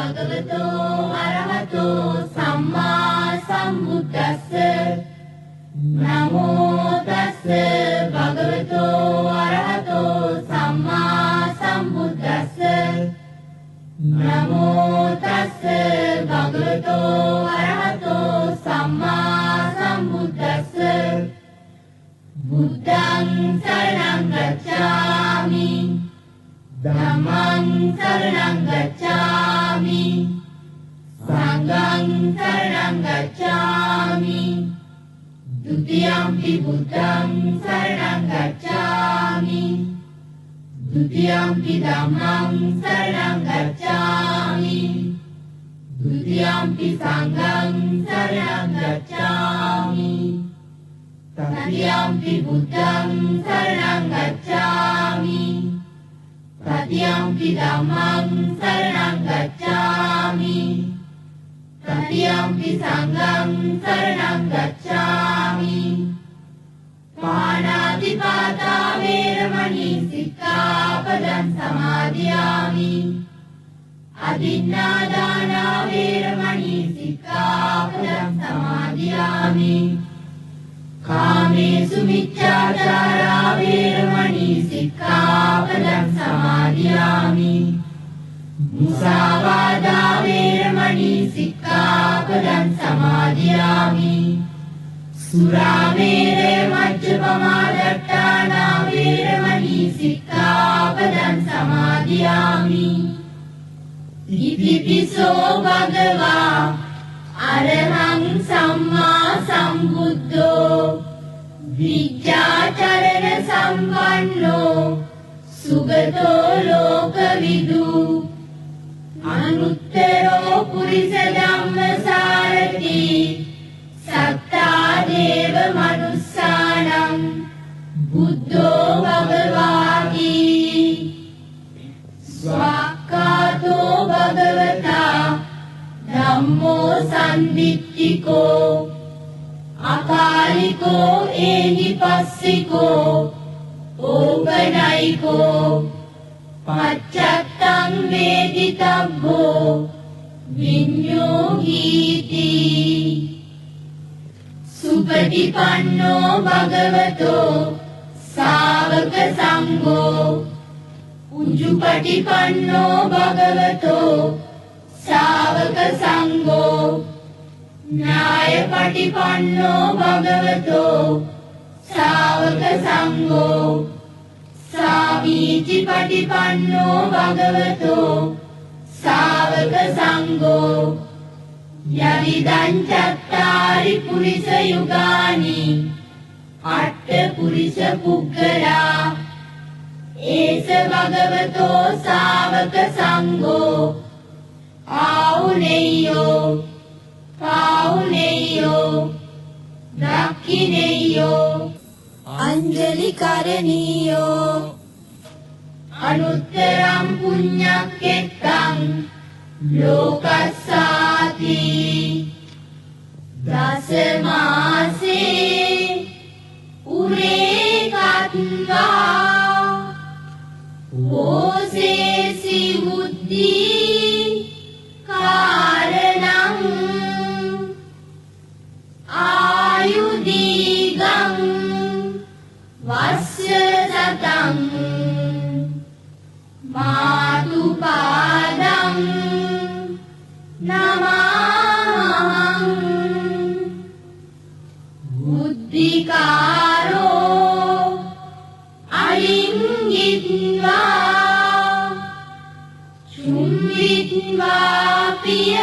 භගවතෝ අරහතෝ සම්මා සම්බුද්දස්ස නමෝ තස්ස භගවතෝ අරහතෝ සම්මා සම්බුද්දස්ස නමෝ තස්ස භගවතෝ අරහතෝ සම්මා සම්බුද්දස්ස බුද්ධං සරණං ගච්ඡාමි ධම්මං සරණං ගච්ඡාමි සංඝං සරණං ගච්ඡාමි ဒုတိယံ පි බුද්ධං සරණං ගච්ඡාමි ဒုတိယံ පි ධම්මං සරණං ගච්ඡාමි ဒုတိယံ පි සංඝං සරණං ගච්ඡාමි တတိယံ පි බුද්ධං සරණං ගච්ඡාමි တတိယံ පි ධම්මං සරණං ගච්ඡාමි တတိယံ පි සංඝං සරණං ගච්ඡාමි පාණාතිපාතා වේරමණී සික්ඛාපදං සමාදියාමි อดินนาดานาเวรมณีสิกขาปดังสมาธิยามิกาเมสุมิจฉาจาราเวรมณีสิกขาปดังสมาธิยามิมุสาวาทาเวรมณีสิกขาปดังสมาธิยามิสุราเมรมัจจปมาดัตถานาเวรมณีสิกขาปดังสมาธิยามิඉතිපිසෝ භගවා අරහං සම්මා සම්බුද්ධෝ විජ්ජාචරණ සම්පන්නෝ සුගතෝ ලෝකවිදු අනුත්තරෝ පුරිස ධම්මසාරති සත්තා දේව මනුස්සානං බුද්ධෝ භගවාති ස්වාක්ඛාතෝ භගවතා ධම්මෝ සම්දිත්තිකෝ අකාලිකෝ ඒහිපස්සිකෝ ඕපනයිකෝ පච්චත්තං වේදිතබ්බෝ විඤ්ඤෝහීති සුපටිපන්නෝ භගවතෝ ශාවක සංඝෝ උජුපටිපන්නෝ භගවතෝ ශාවක සංඝෝ ඥායපටිපන්නෝ භගවතෝ ශාවක සංඝෝ සාමීචිපටිපන්නෝ භගවතෝ ශාවක සංඝෝ යදිදං චත්තාරි පුරිස යුගානි අට්ඨ පුරිස පුග්ගලා ඒස භගවතෝ ශාවක සංඝෝ ආහුනේයෝ පාහුනේයෝ දක්ඛිනේයෝ අංජලි කරණීයෝ අනුත්තරං පුඤ්ඤක්ඛෙත්තං ලෝකස්සාති දසමාසේ උරේ කත්වා ඕසේසි බුද්ධි කාරණං ආයුදීගං වස්ස සතං මාතුපාදං නමං බුද්ධිකාරෝ අලිංගිත්වා චුම්විත්වා පිය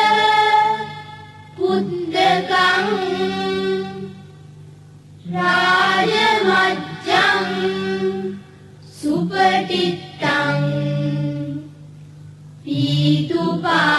පුද්දකං රාජමච්ඡං සුපටිත්තං පීතුපා